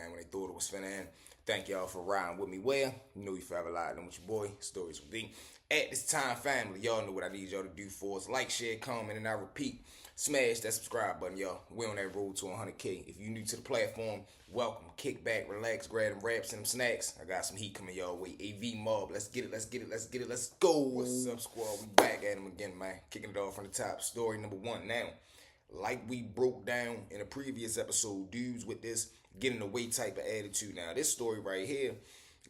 man, when they thought it was finna end. Thank y'all for riding with me. Well, you know you forever lied with your boy, Stories with D. At this time, family, y'all know what I need y'all to do for us. Like, share, comment, and I repeat, smash that subscribe button, y'all. We're on that road to 100K. If you're new to the platform, welcome. Kick back, relax, grab them wraps and them snacks. I got some heat coming y'all way. AV mob, let's get it, let's go. What's up, squad? We back at them again, man. Kicking it off from the top. Story number one now. Like we broke down in a previous episode, dudes with this getting away type of attitude. Now, this story right here,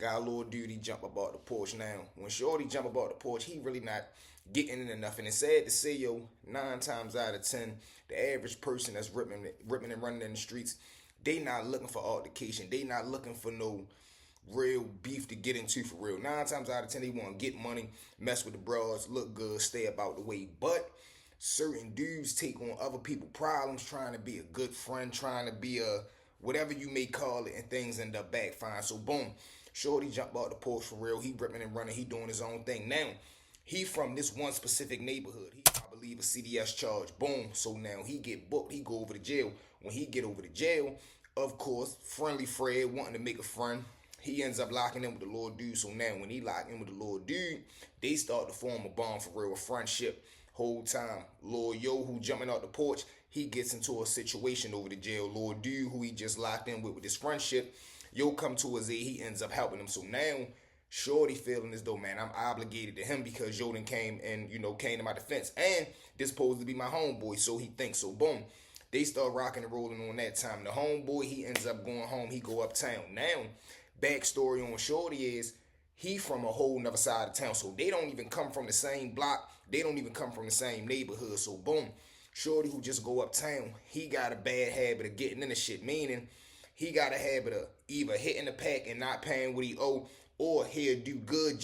got a little dude, he jump about the porch. Now, when Shorty jump about the porch, he really not getting in enough. And it's sad to say, 9 times out of 10, the average person that's ripping and running in the streets, they not looking for altercation. They not looking for no real beef to get into for real. 9 times out of 10, they want to get money, mess with the bros, look good, stay about the way. But certain dudes take on other people's problems, trying to be a good friend, trying to be a whatever you may call it, and things end up backfiring. So boom, Shorty jump out the porch for real. He ripping and running. He doing his own thing. Now, he from this one specific neighborhood. He, I believe, a CDS charge. Boom. So now he get booked. He go over to jail. When he get over to jail, of course, friendly Fred wanting to make a friend, he ends up locking in with the little dude. So now when he lock in with the little dude, they start to form a bond for real, a friendship. Whole time, Lil Yo, who jumping out the porch, he gets into a situation over the jail. Lil Dude, who he just locked in with this friendship, Yo come to his aid, he ends up helping him. So now, Shorty feeling as though, man, I'm obligated to him because Yo done came and, came to my defense. And this supposed to be my homeboy, so he thinks. So boom, they start rocking and rolling on that time. The homeboy, he ends up going home, he go uptown. Now, backstory on Shorty is, he from a whole nother side of town. So they don't even come from the same block. They don't even come from the same neighborhood. So boom, Shorty who just go uptown, he got a bad habit of getting into shit. Meaning, he got a habit of either hitting the pack and not paying what he owe, or he'll do good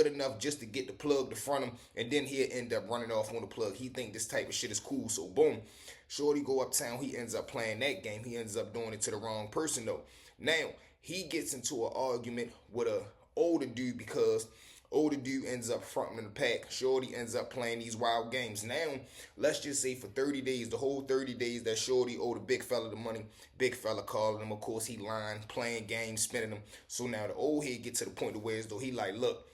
enough just to get the plug to front him, and then he'll end up running off on the plug. He think this type of shit is cool. So boom, Shorty go uptown, he ends up playing that game. He ends up doing it to the wrong person though. Now, he gets into an argument with a older dude because older dude ends up fronting in the pack. Shorty ends up playing these wild games. Now, let's just say for 30 days, the whole 30 days that Shorty owed the big fella the money, big fella calling him. Of course, he lying, playing games, spending them. So now the old head get to the point of where as though he like, look,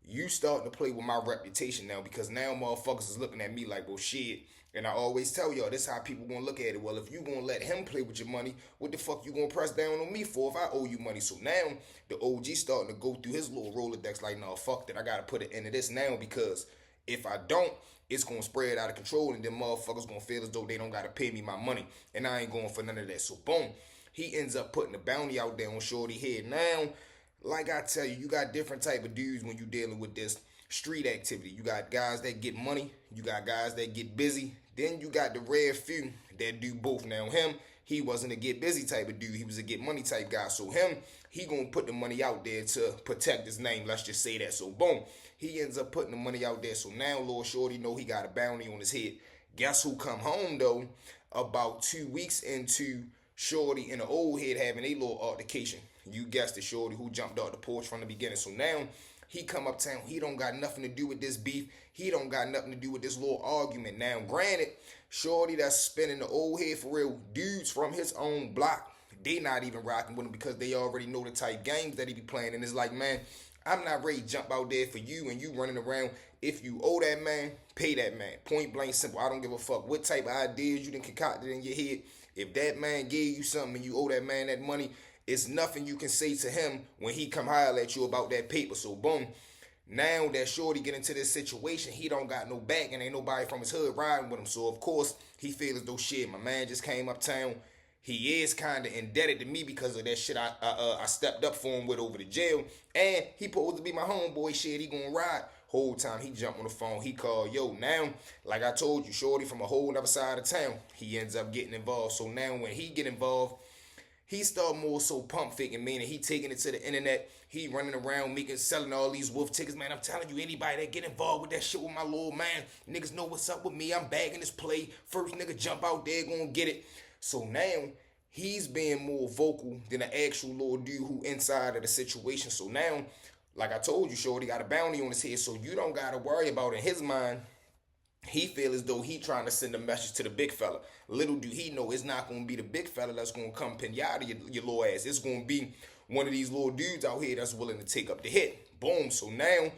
you starting to play with my reputation now, because now motherfuckers is looking at me like, well, shit. And I always tell y'all, this how people gonna look at it. Well, if you gonna let him play with your money, what the fuck you gonna press down on me for if I owe you money? So now, the OG starting to go through his little Rolodex like, nah, fuck that. I gotta put it into this now, because if I don't, it's gonna spread out of control, and then motherfuckers gonna feel as though they don't gotta pay me my money. And I ain't going for none of that. So boom, he ends up putting the bounty out there on Shorty head. Now, like I tell you, you got different type of dudes when you dealing with this street activity. You got guys that get money, you got guys that get busy, then you got the rare few that do both. Now him, he wasn't a get busy type of dude, he was a get money type guy. So him, he gonna put the money out there to protect his name, let's just say that. So boom, he ends up putting the money out there. So now Lord Shorty know he got a bounty on his head. Guess who come home though about 2 weeks into Shorty and the old head having a little altercation? You guessed it, Shorty who jumped out the porch from the beginning. So now he come uptown. He don't got nothing to do with this beef. He don't got nothing to do with this little argument. Now, granted, Shorty that's spinning the old head for real, dudes from his own block, they not even rocking with him because they already know the type games that he be playing. And it's like, man, I'm not ready to jump out there for you and you running around. If you owe that man, pay that man. Point blank simple. I don't give a fuck what type of ideas you done concocted in your head. If that man gave you something and you owe that man that money, it's nothing you can say to him when he come holler at you about that paper. So boom, now that Shorty get into this situation, he don't got no back and ain't nobody from his hood riding with him. So of course, he feels as though shit, my man just came uptown. He is kind of indebted to me because of that shit I stepped up for him with over the jail. And he supposed to be my homeboy, shit, he gonna ride. Whole time he jumped on the phone, he called, yo, now, like I told you, Shorty from a whole other side of town, he ends up getting involved. So now when he get involved, he start more so pump faking, meaning he taking it to the internet. He running around selling all these wolf tickets. Man, I'm telling you, anybody that get involved with that shit with my little man, niggas know what's up with me. I'm bagging this play. First nigga jump out there, gonna get it. So now, he's being more vocal than the actual little dude who inside of the situation. So now, like I told you, Shorty got a bounty on his head, so you don't gotta worry about in his mind He feel as though he trying to send a message to the big fella. Little do he know it's not going to be the big fella that's going to come pinata your little ass. It's going to be one of these little dudes out here that's willing to take up the hit. Boom. So now,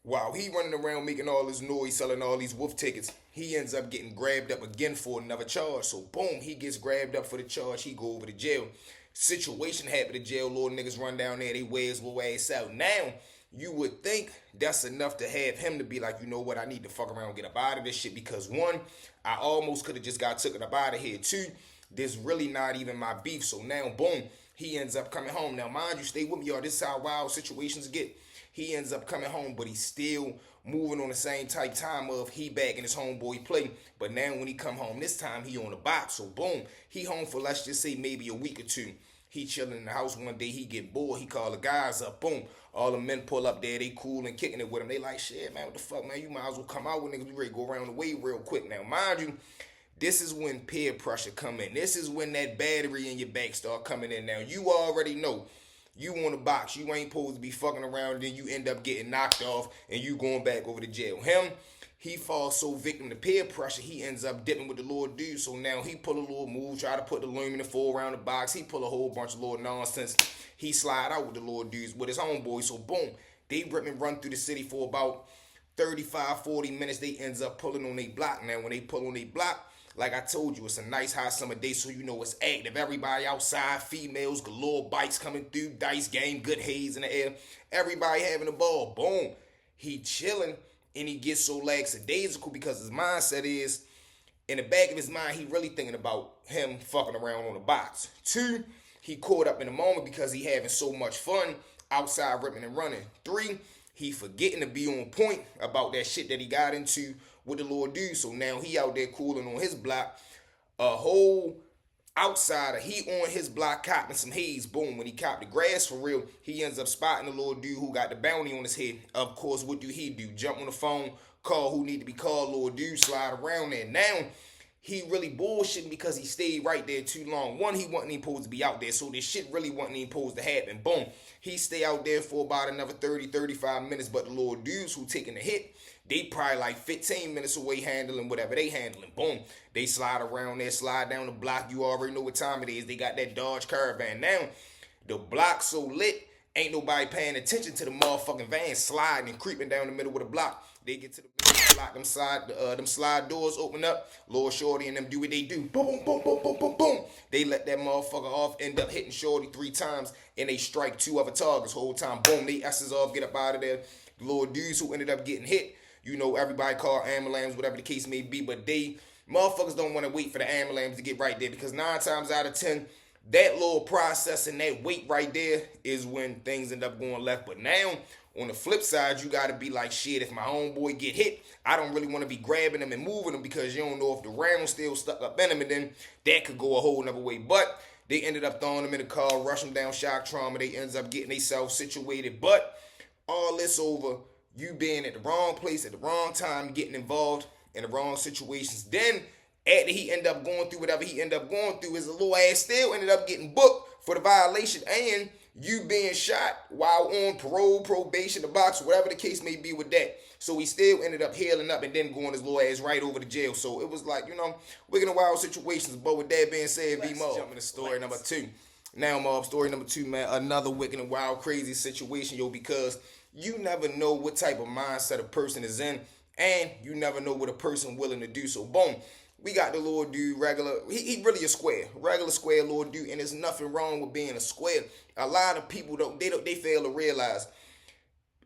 while he running around making all this noise, selling all these wolf tickets, he ends up getting grabbed up again for another charge. So boom, he gets grabbed up for the charge. He go over to jail. Situation happened to jail. Little niggas run down there. They wear his little ass out. Now, you would think that's enough to have him to be like, you know what, I need to fuck around and get up out of this shit, because one, I almost could have just got taken up out of here. Two, this really not even my beef. So now, boom, he ends up coming home. Now, mind you, stay with me, y'all. This is how wild situations get. He ends up coming home, but he's still moving on the same type time of he back in his homeboy play. But now when he come home this time, he on the box. So boom, he home for, let's just say, maybe a week or two. He chilling in the house one day, he get bored, he call the guys up, boom. All the men pull up there, they cool and kicking it with him. They like, shit, man, what the fuck, man? You might as well come out with niggas. We ready to go around the way real quick. Now, mind you, this is when peer pressure come in. This is when that battery in your back start coming in. Now, you already know you on the box. You ain't supposed to be fucking around, and then you end up getting knocked off, and you going back over to jail. Him, he falls so victim to peer pressure, he ends up dipping with the little dude. So now he pull a little move, try to put the aluminum foil around the box. He pull a whole bunch of little nonsense. He slide out with the little dudes with his homeboy. So boom, they rip and run through the city for about 35, 40 minutes. They ends up pulling on their block. Now when they pull on their block, like I told you, it's a nice hot summer day, so you know it's active. Everybody outside, females, galore, bikes coming through, dice game, good haze in the air. Everybody having a ball. Boom. He chilling. And he gets so lackadaisical because his mindset is, in the back of his mind, he really thinking about him fucking around on the box. Two, he caught up in the moment because he having so much fun outside ripping and running. Three, he forgetting to be on point about that shit that he got into with the little dude. So now he out there cooling on his block. A whole outsider, he on his block copping some haze. Boom, when he copped the grass for real, he ends up spotting the little dude who got the bounty on his head. Of course, what do? Jump on the phone, call who need to be called, little dude, slide around there. Now, he really bullshitting because he stayed right there too long. One, he wasn't even supposed to be out there, so this shit really wasn't even supposed to happen. Boom, he stay out there for about another 30, 35 minutes, but the little dudes who taking the hit, they probably like 15 minutes away handling whatever they handling. Boom. They slide around there, slide down the block. You already know what time it is. They got that Dodge Caravan. Now, the block so lit, ain't nobody paying attention to the motherfucking van sliding and creeping down the middle of the block. They get to the middle of the block, them slide doors open up. Lord Shorty and them do what they do. Boom, boom, boom, boom, boom, boom. They let that motherfucker off, end up hitting Shorty 3 times, and they strike 2 other targets whole time. Boom, they S's off, get up out of there. The little dudes who ended up getting hit, you know, everybody call ambulance, whatever the case may be, but motherfuckers don't want to wait for the ambulance to get right there, because 9 times out of 10, that little process and that wait right there is when things end up going left. But now, on the flip side, you got to be like, shit, if my homeboy get hit, I don't really want to be grabbing him and moving him, because you don't know if the round's still stuck up in him, and then that could go a whole nother way. But they ended up throwing him in the car, rushing down shock trauma. They ends up getting themselves situated. But all this over, you being at the wrong place at the wrong time, getting involved in the wrong situations. Then, after he ended up going through whatever he ended up going through, his little ass still ended up getting booked for the violation, and you being shot while on parole, probation, the box, whatever the case may be with that. So he still ended up healing up and then going his little ass right over to jail. So it was like, you know, wicked and wild situations. But with that being said, let's jump into story number 2. Now, Mob, story number 2, man, another wicked and wild, crazy situation, yo, because you never know what type of mindset a person is in, and you never know what a person willing to do. So, boom, we got the little dude, regular, he really a square, regular square little dude, and there's nothing wrong with being a square. A lot of people they fail to realize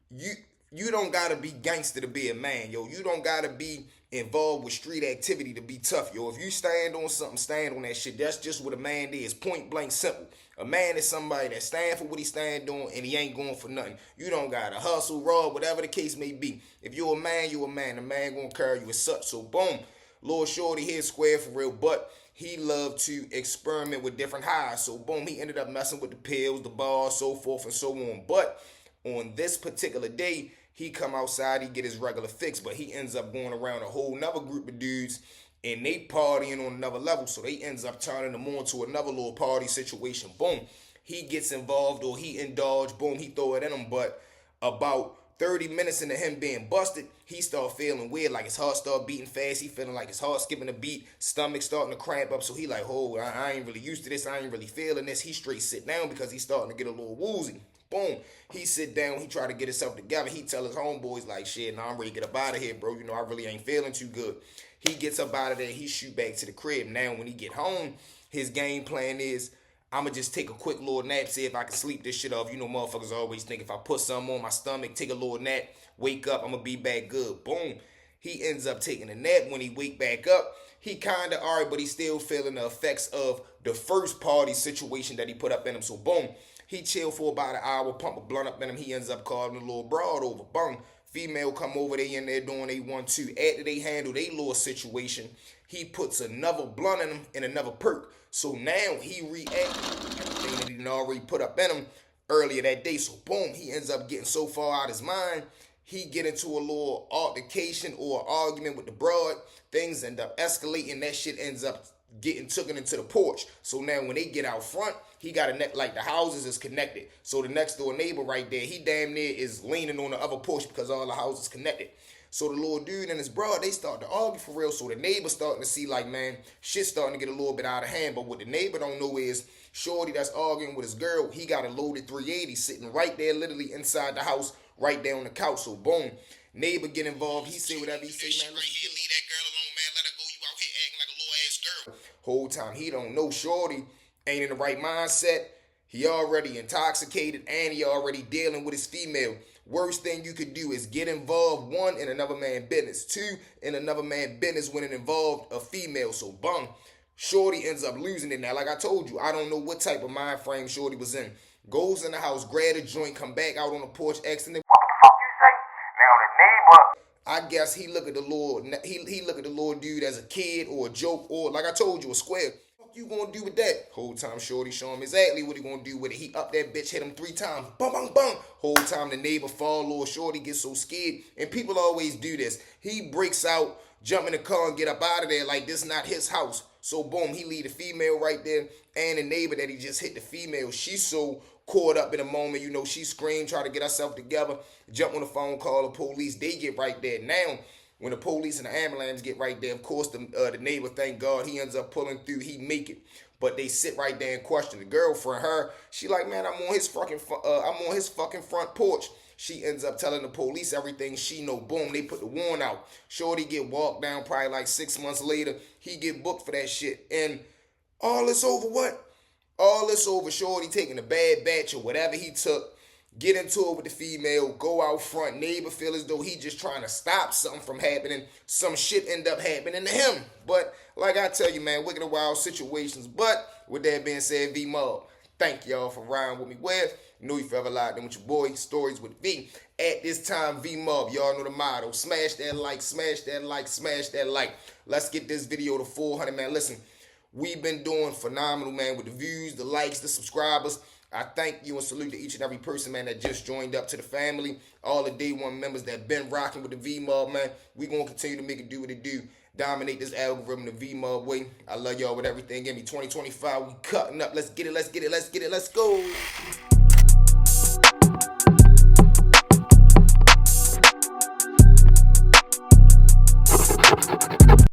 you don't gotta be gangster to be a man, yo. You don't gotta be involved with street activity to be tough, yo. If you stand on something, stand on that shit. That's just what a man is, point blank simple. A man is somebody that stand for what he stand on, and he ain't going for nothing. You don't gotta hustle, rob, whatever the case may be. If you're a man, you're a man. A man gonna carry you as such. So boom, Lord Shorty here square for real, but he loved to experiment with different highs. So boom, he ended up messing with the pills, the bars, so forth and so on. But on this particular day, he come outside, he get his regular fix, but he ends up going around a whole nother group of dudes, and they partying on another level. So they ends up turning them on to another little party situation. Boom, he gets involved, or he indulge. Boom, he throw it in him. But about 30 minutes into him being busted, he start feeling weird, like his heart start beating fast. He feeling like his heart skipping a beat, stomach starting to cramp up. So he like, oh, I ain't really used to this. I ain't really feeling this. He straight sit down because he's starting to get a little woozy. Boom. He sit down. He try to get himself together. He tell his homeboys like, shit, nah, I'm ready to get up out of here, bro. You know, I really ain't feeling too good. He gets up out of there. He shoot back to the crib. Now, when he get home, his game plan is, I'ma just take a quick little nap, see if I can sleep this shit off. You know, motherfuckers always think if I put something on my stomach, take a little nap, wake up, I'ma be back good. Boom. He ends up taking a nap. When he wake back up, he kind of alright, but he's still feeling the effects of the first party situation that he put up in him. So, boom. He chill for about an hour, pump a blunt up in him. He ends up calling a little broad over. Boom. Female come over, they in there doing they 1-2. After they handle their little situation, he puts another blunt in him and another perk. So now he reacts everything that he done already put up in him earlier that day. So boom, he ends up getting so far out his mind, he get into a little altercation or argument with the broad. Things end up escalating. That shit ends up getting taken into the porch. So now when they get out front, he got a neck, like the houses is connected. So the next door neighbor right there, he damn near is leaning on the other porch because all the houses connected. So the little dude and his bro, they start to argue for real. So the neighbor starting to see like, man, shit's starting to get a little bit out of hand. But what the neighbor don't know is shorty that's arguing with his girl, he got a loaded 380 sitting right there literally inside the house, right there on the couch. So boom, neighbor get involved. He say whatever he say, man. Right here, leave that girl alone, man. Let her go. You out here acting like a little ass girl. Whole time he don't know shorty ain't in the right mindset. He already intoxicated and he already dealing with his female. Worst thing you could do is get involved, one, in another man's business. Two, in another man's business when it involved a female. So, bum, shorty ends up losing it. Now, like I told you, I don't know what type of mind frame shorty was in. Goes in the house, grab a joint, come back out on the porch, asking them, what the fuck you say? Now, the neighbor, I guess he look at the Lord, he look at the Lord dude as a kid or a joke or, like I told you, a square. What you gonna do with that? Whole time shorty show him exactly what he gonna do with it. He up that bitch, hit him 3 times. Bum, bum, bum. Whole time the neighbor fall, little shorty gets so scared. And people always do this. He breaks out, jump in the car and get up out of there like this not his house. So boom, he leave the female right there. And the neighbor that he just hit the female, she's so caught up in the moment. You know, she screamed, try to get herself together, jump on the phone, call the police. They get right there. Now, when the police and the ambulance get right there, of course, the neighbor, thank God, he ends up pulling through. He make it. But they sit right there and question the girlfriend. She like, man, I'm on his fucking front porch. She ends up telling the police everything she know. Boom, they put the warrant out. Shorty get walked down probably like 6 months later. He get booked for that shit. And all this over what? All this over shorty taking a bad batch or whatever he took. Get into it with the female, go out front, neighbor feel as though he just trying to stop something from happening. Some shit end up happening to him. But like I tell you, man, wicked and wild situations. But with that being said, V-Mob, thank y'all for riding with me. Well, you know you forever locked in with your boy, Stories with V. At this time, V-Mob, y'all know the motto. Smash that like, smash that like, smash that like. Let's get this video to 400, man. Listen, we've been doing phenomenal, man, with the views, the likes, the subscribers. I thank you and salute to each and every person, man, that just joined up to the family. All the day one members that been rocking with the V-Mob, man. We going to continue to make it do what it do. Dominate this algorithm the V-Mob way. I love y'all with everything. Give me 2025. We cutting up. Let's get it. Let's get it. Let's get it. Let's go.